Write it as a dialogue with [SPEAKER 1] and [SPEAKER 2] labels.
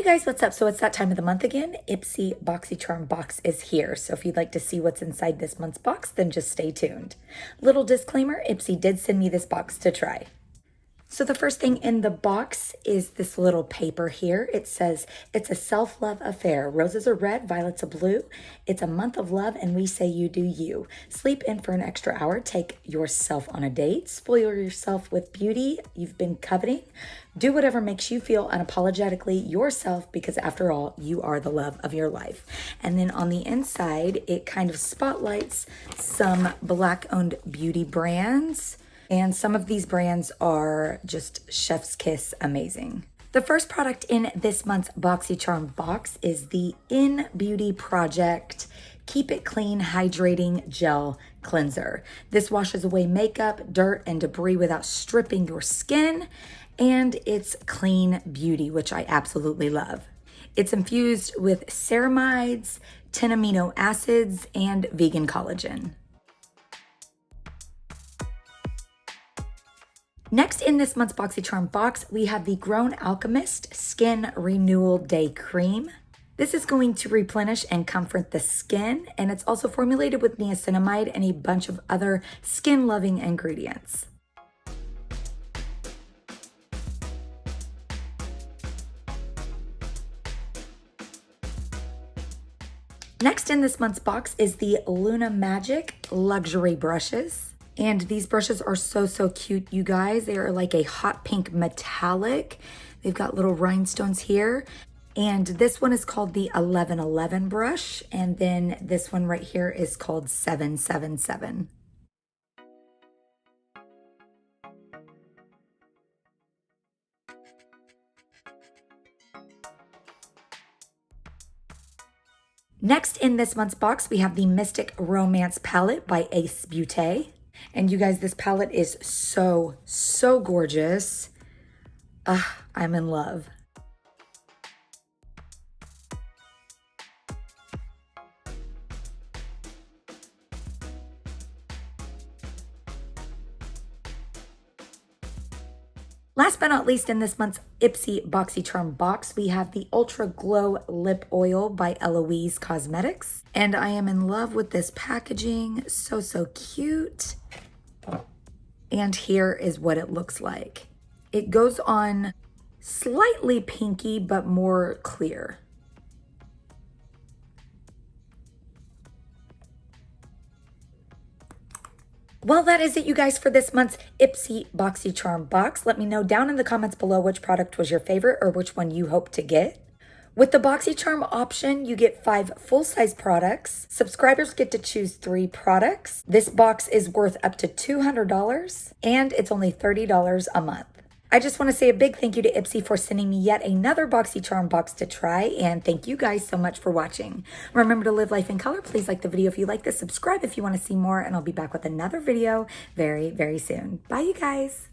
[SPEAKER 1] guys, what's up? So it's that time of the month again. Ipsy Boxycharm box is here. So if you'd like to see what's inside this month's box, then just stay tuned. Little disclaimer, Ipsy did send me this box to try. So the first thing in the box is this little paper here. It says, it's a self-love affair. Roses are red, violets are blue. It's a month of love and we say you do you. Sleep in for an extra hour. Take yourself on a date. Spoil yourself with beauty you've been coveting. Do whatever makes you feel unapologetically yourself because after all, you are the love of your life. And then on the inside, it kind of spotlights some Black-owned beauty brands. And some of these brands are just chef's kiss amazing. The first product in this month's Boxycharm box is the In Beauty Project Keep It Clean Hydrating Gel Cleanser. This washes away makeup, dirt, and debris without stripping your skin. And it's clean beauty, which I absolutely love. It's infused with ceramides, 10 amino acids, and vegan collagen. Next in this month's Boxycharm box, we have the Grown Alchemist Skin Renewal Day Cream. This is going to replenish and comfort the skin, and it's also formulated with niacinamide and a bunch of other skin-loving ingredients. Next in this month's box is the Luna Magic Luxury Brushes. And these brushes are so cute, you guys. They are like a hot pink metallic. They've got little rhinestones here. And this one is called the 1111 brush. And then this one right here is called 777. Next in this month's box, we have the Mystic Romance Palette by Ace Beauté. And you guys, this palette is so gorgeous. I'm in love. Last but not least in this month's Ipsy Boxycharm box, we have the Ultra Glow Lip Oil by Eloise Cosmetics. And I am in love with this packaging. So cute. And here is what it looks like. It goes on slightly pinky, but more clear. Well, that is it, you guys, for this month's Ipsy Boxycharm box. Let me know down in the comments below which product was your favorite or which one you hope to get. With the Boxycharm option, you get 5 full-size products. Subscribers get to choose 3 products. This box is worth up to $200, and it's only $30 a month. I just want to say a big thank you to Ipsy for sending me yet another Boxycharm box to try, and thank you guys so much for watching. Remember to live life in color. Please like the video if you like this, subscribe if you want to see more, and I'll be back with another video very soon. Bye, you guys.